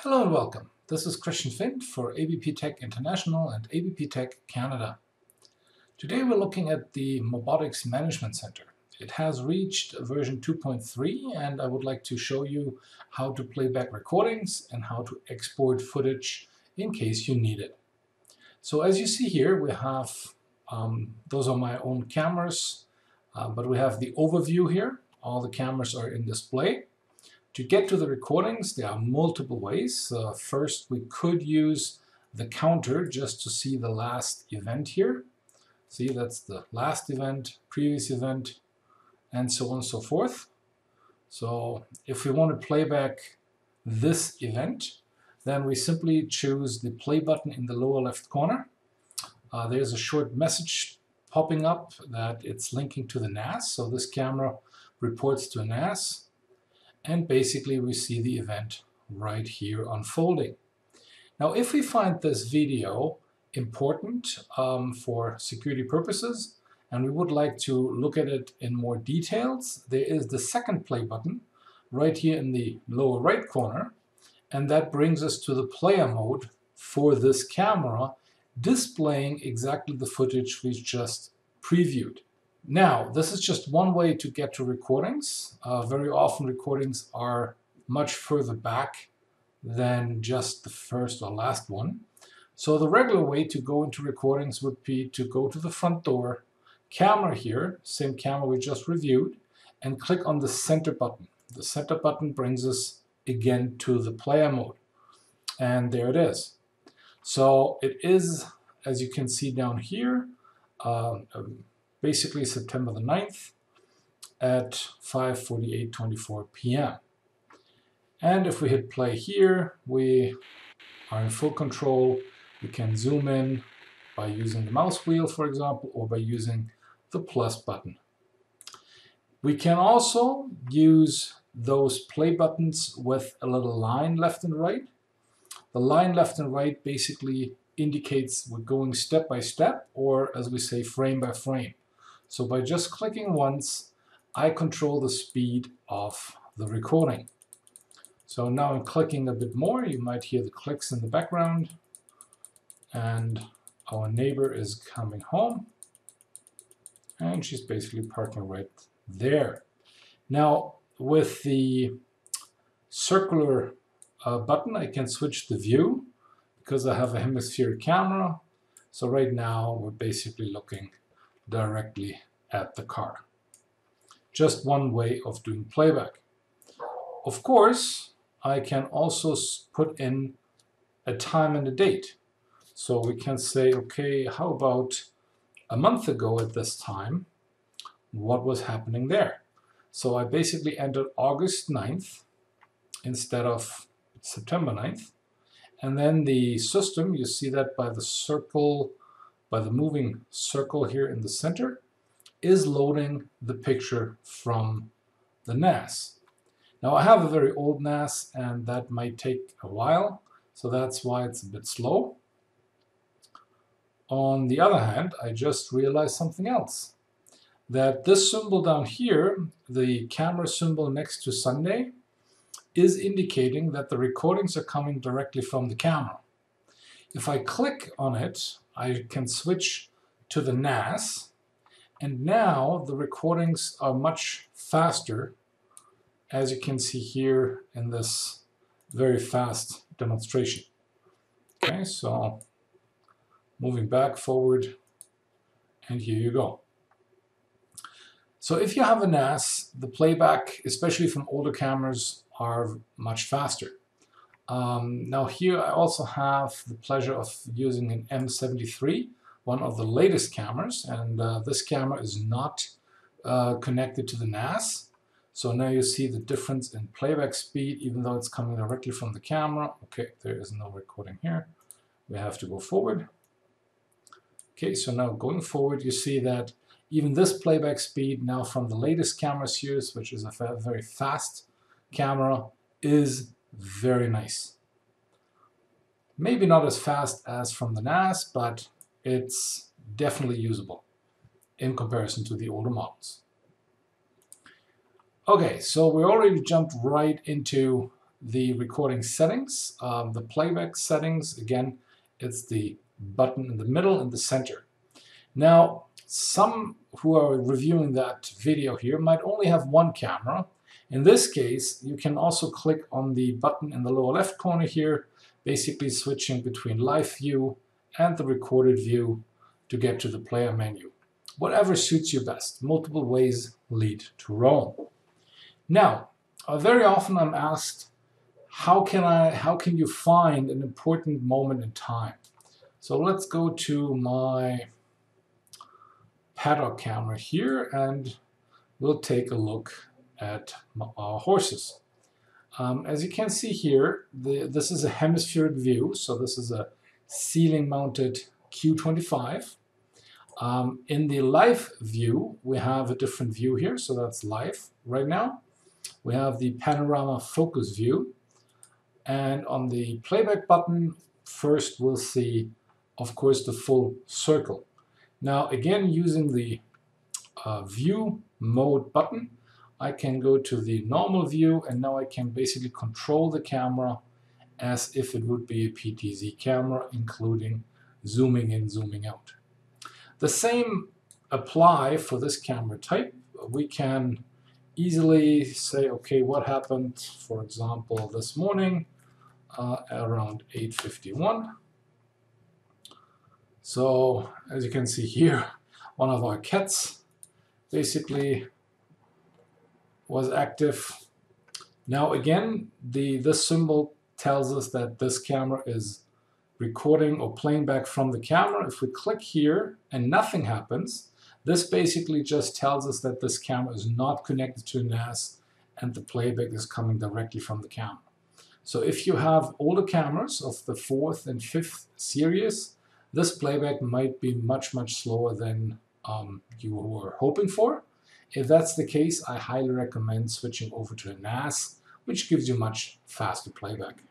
Hello and welcome. This is Christian Fint for ABP Tech International and ABP Tech Canada. Today we're looking at the Mobotix Management Center. It has reached version 2.3 and I would like to show you how to play back recordings and how to export footage in case you need it. So as you see here, we have, those are my own cameras, but we have the overview here. All the cameras are in display. To get to the recordings, there are multiple ways. First, we could use the counter just to see the last event here. See, that's the last event, previous event, and so on and so forth. So if we want to play back this event, then we simply choose the play button in the lower left corner. There's a short message popping up that it's linking to the NAS. So this camera reports to a NAS. And basically we see the event right here unfolding. Now if we find this video important for security purposes and we would like to look at it in more details, there is the second play button right here in the lower right corner, and that brings us to the player mode for this camera, displaying exactly the footage we just previewed. Now, this is just one way to get to recordings. Very often recordings are much further back than just the first or last one. So the regular way to go into recordings would be to go to the front door, camera here, same camera we just reviewed, and click on the center button. The center button brings us again to the player mode. And there it is. So it is, as you can see down here, basically September the 9th at 5:48:24 p.m. And if we hit play here, we are in full control. We can zoom in by using the mouse wheel, for example, or by using the plus button. We can also use those play buttons with a little line left and right. The line left and right basically indicates we're going step by step, or as we say, frame by frame. So by just clicking once, I control the speed of the recording. So now I'm clicking a bit more. You might hear the clicks in the background. And our neighbor is coming home. And she's basically parking right there. Now, with the circular button, I can switch the view because I have a hemispheric camera. So right now, we're basically looking directly at the car. Just one way of doing playback. Of course, I can also put in a time and a date. So we can say, okay, how about a month ago at this time, what was happening there? So I basically entered August 9th instead of September 9th. And then the system, you see that by the circle, by the moving circle here in the center, is loading the picture from the NAS. Now I have a very old NAS and that might take a while, so that's why it's a bit slow. On the other hand, I just realized something else. That this symbol down here, the camera symbol next to Sunday, is indicating that the recordings are coming directly from the camera. If I click on it, I can switch to the NAS, and now the recordings are much faster, as you can see here in this very fast demonstration. Okay, so moving back, forward, and here you go. So if you have a NAS, the playback, especially from older cameras, are much faster. Now here I also have the pleasure of using an M73, one of the latest cameras, and this camera is not connected to the NAS. So now you see the difference in playback speed, even though it's coming directly from the camera. Okay, there is no recording here. We have to go forward. Okay, so now going forward, you see that even this playback speed now from the latest camera series, which is a very fast camera, is very nice. Maybe not as fast as from the NAS, but it's definitely usable in comparison to the older models. Okay, so we already jumped right into the recording settings, the playback settings. Again, it's the button in the middle and the center. Now, some who are reviewing that video here might only have one camera. In this case, you can also click on the button in the lower left corner here, basically switching between live view and the recorded view to get to the player menu. Whatever suits you best. Multiple ways lead to Rome. Now, very often I'm asked, how can you find an important moment in time? So let's go to my paddock camera here and we'll take a look at our horses. As you can see here, this is a hemispheric view, so this is a ceiling mounted Q25. In the live view, we have a different view here, so that's live right now. We have the panorama focus view, and on the playback button, first we'll see, of course, the full circle. Now, again, using the view mode button, I can go to the normal view, and now I can basically control the camera as if it would be a PTZ camera, including zooming in, zooming out. The same apply for this camera type. We can easily say, okay, what happened, for example, this morning around 8:51. So as you can see here, one of our cats basically was active. Now again, this symbol tells us that this camera is recording or playing back from the camera. If we click here and nothing happens, this basically just tells us that this camera is not connected to a NAS and the playback is coming directly from the camera. So if you have older cameras of the 4th and 5th series, this playback might be much, much slower than you were hoping for. If that's the case, I highly recommend switching over to a NAS, which gives you much faster playback.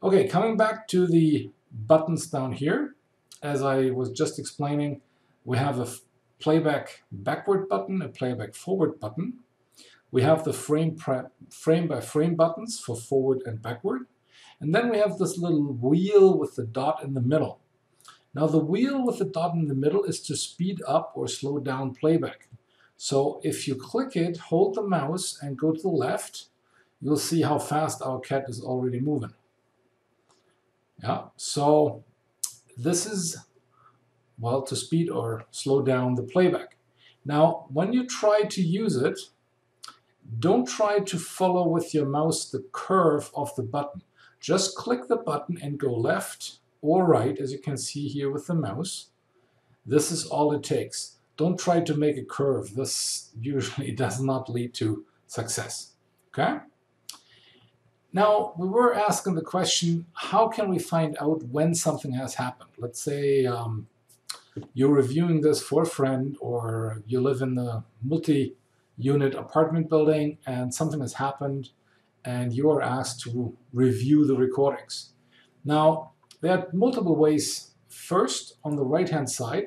Okay, coming back to the buttons down here, as I was just explaining, we have a playback backward button, a playback forward button. We have the frame by frame buttons for forward and backward. And then we have this little wheel with the dot in the middle. Now the wheel with the dot in the middle is to speed up or slow down playback. So if you click it, hold the mouse and go to the left, you'll see how fast our cat is already moving. Yeah, so this is, well, to speed or slow down the playback. Now, when you try to use it, don't try to follow with your mouse the curve of the button. Just click the button and go left or right, as you can see here with the mouse. This is all it takes. Don't try to make a curve. This usually does not lead to success. Okay? Now, we were asking the question, how can we find out when something has happened? Let's say you're reviewing this for a friend, or you live in a multi-unit apartment building and something has happened and you are asked to review the recordings. Now, there are multiple ways. First, on the right-hand side,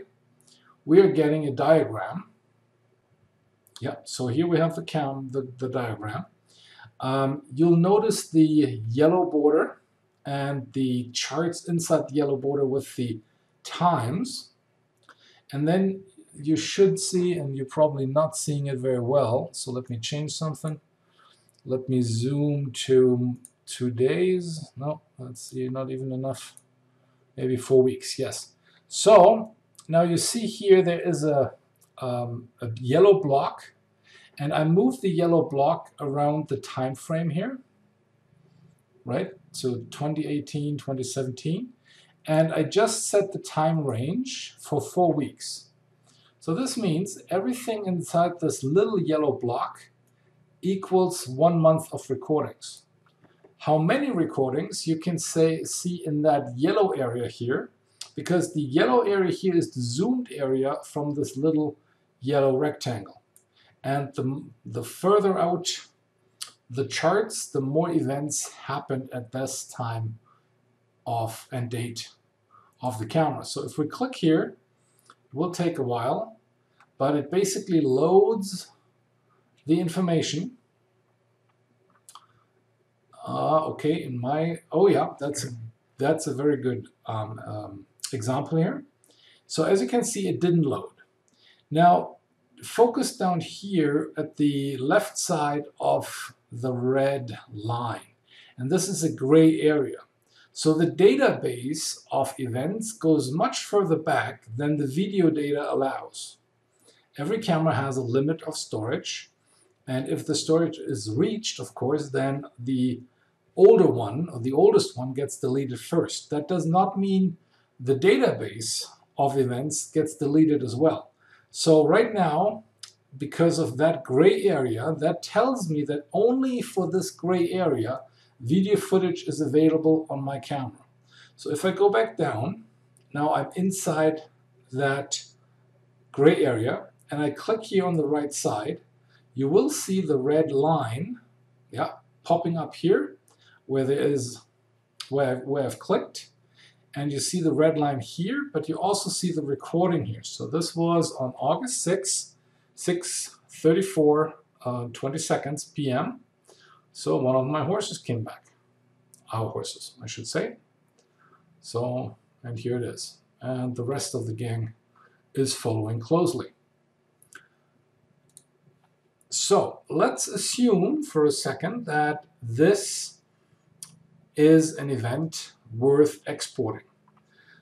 we are getting a diagram. Yeah, so here we have the diagram. You'll notice the yellow border and the charts inside the yellow border with the times. And then you should see, and you're probably not seeing it very well, so let me change something. Let me zoom to 2 days. No, let's see, not even enough. Maybe 4 weeks, yes. So now you see here there is a yellow block, and I moved the yellow block around the time frame here, right? So 2018, 2017, and I just set the time range for 4 weeks. So this means everything inside this little yellow block equals 1 month of recordings. How many recordings you can see in that yellow area here, because the yellow area here is the zoomed area from this little yellow rectangle. And the further out the charts, the more events happened at this time of and date of the camera. So if we click here, it will take a while, but it basically loads the information. Okay, oh yeah, that's a very good example here. So as you can see, it didn't load. Now, focus down here at the left side of the red line. And this is a gray area. So the database of events goes much further back than the video data allows. Every camera has a limit of storage. And if the storage is reached, of course, then the older one, or the oldest one, gets deleted first. That does not mean the database of events gets deleted as well. So right now, because of that gray area, that tells me that only for this gray area, video footage is available on my camera. So if I go back down, now I'm inside that gray area, and I click here on the right side, you will see the red line, popping up here, where I've clicked, and you see the red line here, but you also see the recording here. So this was on August 6, 6:34, 20 seconds p.m. So one of my horses came back. Our horses, I should say. So, and here it is. And the rest of the gang is following closely. So let's assume for a second that this is an event worth exporting.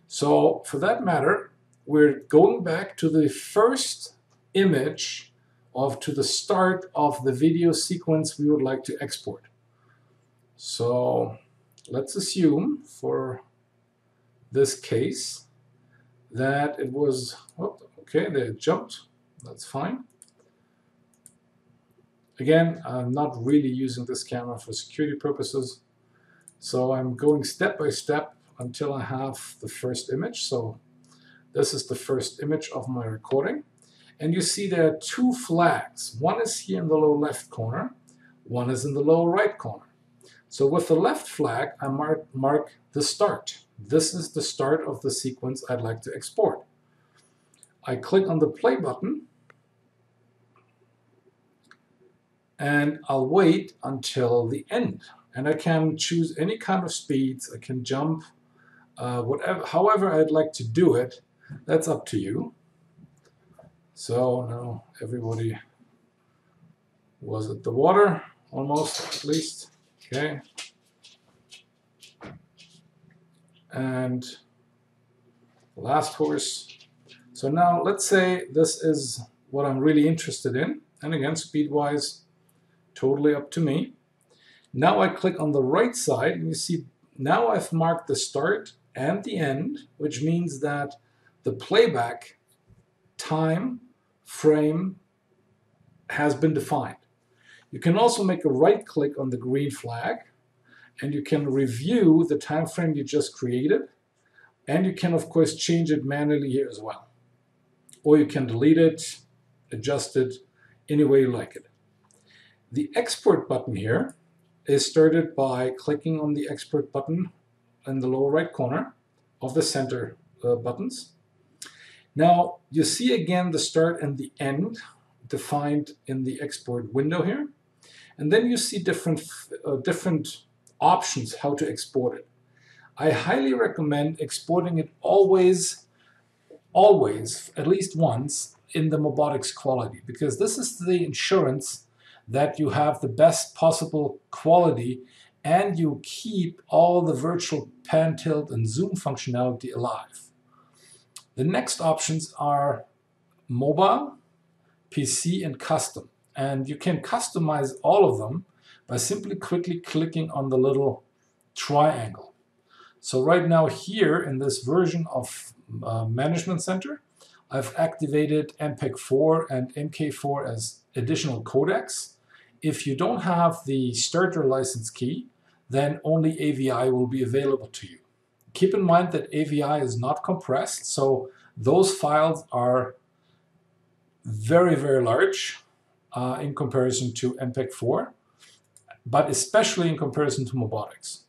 So for that matter, we're going back to the first image to the start of the video sequence we would like to export. So let's assume for this case that it was, okay, they jumped, that's fine. Again, I'm not really using this camera for security purposes, so I'm going step by step until I have the first image. So this is the first image of my recording. And you see there are two flags. One is here in the lower left corner, one is in the lower right corner. So with the left flag, I mark the start. This is the start of the sequence I'd like to export. I click on the play button, and I'll wait until the end. And I can choose any kind of speeds. I can jump, however I'd like to do it. That's up to you. So now everybody was at the water, almost at least. Okay. And last horse. So now let's say this is what I'm really interested in. And again, speed-wise, totally up to me. Now I click on the right side, and you see now I've marked the start and the end, which means that the playback time frame has been defined. You can also make a right click on the green flag, and you can review the time frame you just created, and you can of course change it manually here as well. Or you can delete it, adjust it any way you like it. The export button here is started by clicking on the export button in the lower right corner of the center buttons. Now you see again the start and the end defined in the export window here, and then you see different options how to export it. I highly recommend exporting it always, at least once, in the Mobotix quality, because this is the insurance that you have the best possible quality and you keep all the virtual pan, tilt, and zoom functionality alive. The next options are mobile, PC, and custom. And you can customize all of them by simply quickly clicking on the little triangle. So right now here in this version of Management Center, I've activated MPEG-4 and MK4 as additional codecs. If you don't have the starter license key, then only AVI will be available to you. Keep in mind that AVI is not compressed, so those files are very, very large in comparison to MPEG-4, but especially in comparison to Mobotix.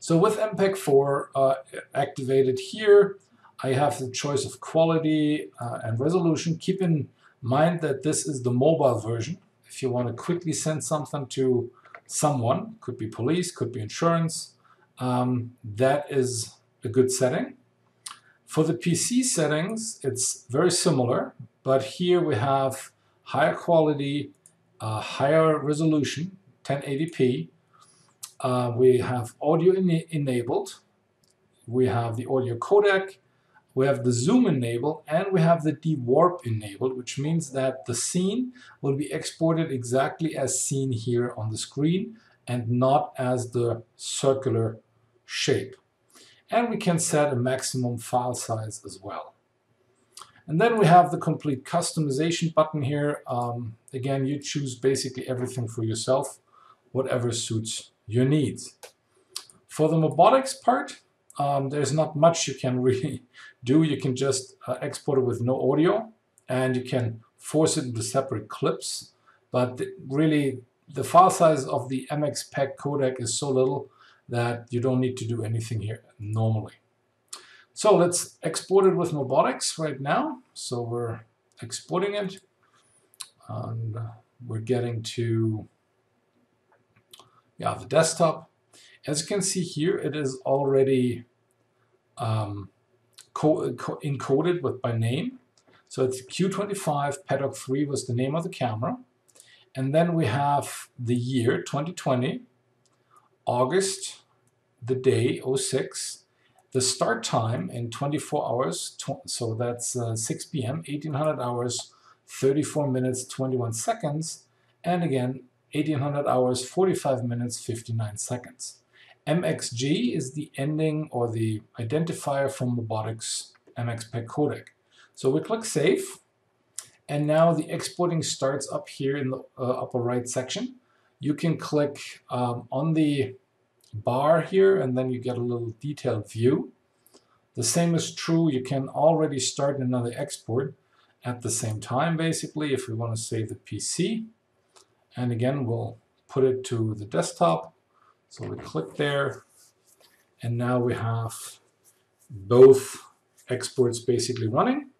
So with MPEG-4 activated here, I have the choice of quality and resolution. Keep in mind that this is the mobile version. If you want to quickly send something to someone, could be police, could be insurance. That is a good setting. For the PC settings, it's very similar, but here we have higher quality, higher resolution, 1080p. We have audio enabled. We have the audio codec. We have the zoom enabled, and we have the de-warp enabled, which means that the scene will be exported exactly as seen here on the screen and not as the circular shape. And we can set a maximum file size as well. And then we have the complete customization button here. Again, you choose basically everything for yourself, whatever suits your needs. For the Mobotix part, there's not much you can really do. You can just export it with no audio, and you can force it into separate clips. But really, the file size of the MXPEG codec is so little that you don't need to do anything here normally. So let's export it with Mobotix right now. So we're exporting it, and we're getting to the desktop. As you can see here, it is already encoded by name. So it's Q25 Paddock 3 was the name of the camera. And then we have the year 2020, August, the day 06, the start time in 24 hours, so that's 6 p.m., 1800 hours, 34 minutes, 21 seconds, and again, 1800 hours, 45 minutes, 59 seconds. MXG is the ending or the identifier from Mobotix MXPEG codec. So we click Save, and now the exporting starts up here in the upper right section. You can click on the bar here, and then you get a little detailed view. The same is true, you can already start another export at the same time, basically, if we want to save the PC. And again, we'll put it to the desktop. So we click there, and now we have both exports basically running.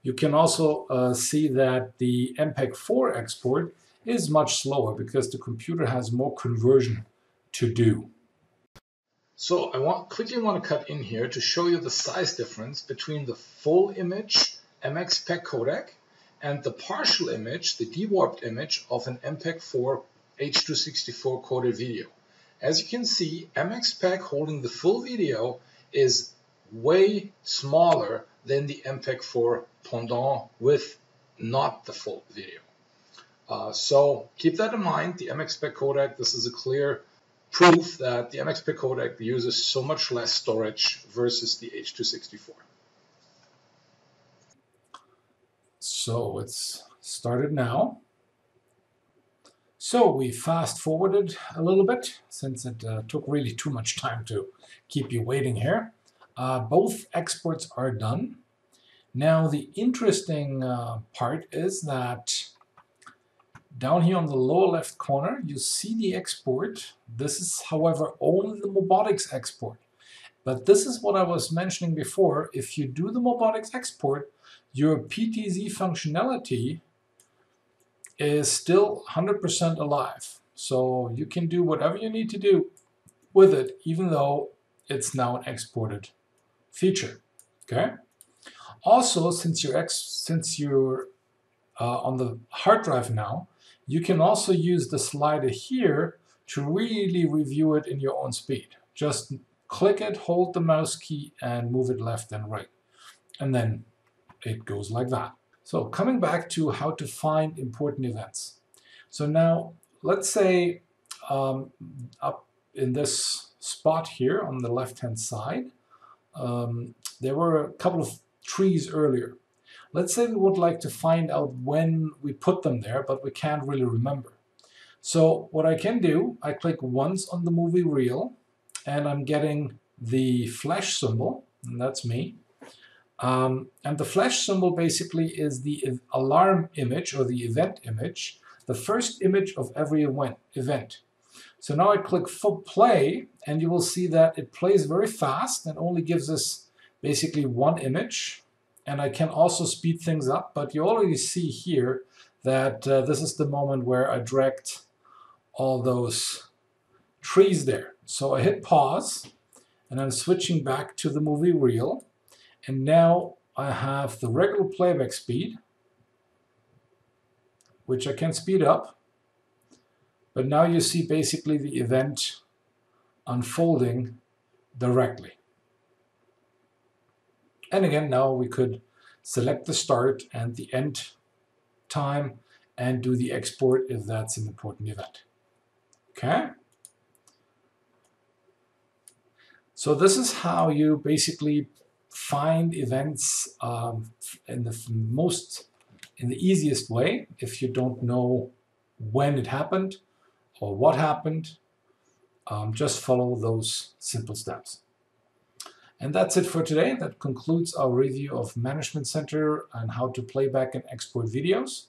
You can also see that the MPEG-4 export is much slower because the computer has more conversion to do. So I quickly want to cut in here to show you the size difference between the full image MXPEG codec and the partial image, the de-warped image of an MPEG-4 H.264 coded video. As you can see, MXPEG holding the full video is way smaller than the MPEG-4 pendant with not the full video. So keep that in mind. The MXPEG codec, this is a clear proof that the MXPEG codec uses so much less storage versus the H.264. So it's started now. So we fast forwarded a little bit since it took really too much time to keep you waiting here. Both exports are done. Now the interesting part is that down here on the lower left corner you see the export. This is, however, only the Mobotix export. But this is what I was mentioning before. If you do the Mobotix export, your PTZ functionality is still 100% alive. So you can do whatever you need to do with it, even though it's now an exported feature. Okay. Also, since you're on the hard drive now, you can also use the slider here to really review it in your own speed. Just click it, hold the mouse key, and move it left and right. And then it goes like that. So coming back to how to find important events. So now let's say up in this spot here on the left-hand side, there were a couple of trees earlier. Let's say we would like to find out when we put them there, but we can't really remember. So what I can do, I click once on the movie reel, and I'm getting the flash symbol, and that's me. And the flash symbol basically is the alarm image or the event image, the first image of every event. So now I click full play, and you will see that it plays very fast and only gives us basically one image. And I can also speed things up, but you already see here that this is the moment where I dragged all those trees there. So I hit pause, and I'm switching back to the movie reel, and now I have the regular playback speed, which I can speed up, but now you see basically the event unfolding directly. And again, now we could select the start and the end time and do the export if that's an important event. Okay? So this is how you basically find events in the easiest way. If you don't know when it happened or what happened, just follow those simple steps. And that's it for today. That concludes our review of Management Center and how to playback and export videos.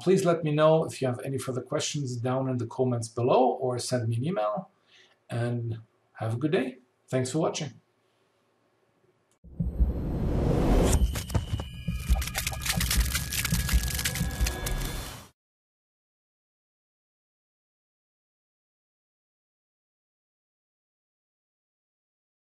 Please let me know if you have any further questions down in the comments below, or send me an email. And have a good day. Thanks for watching.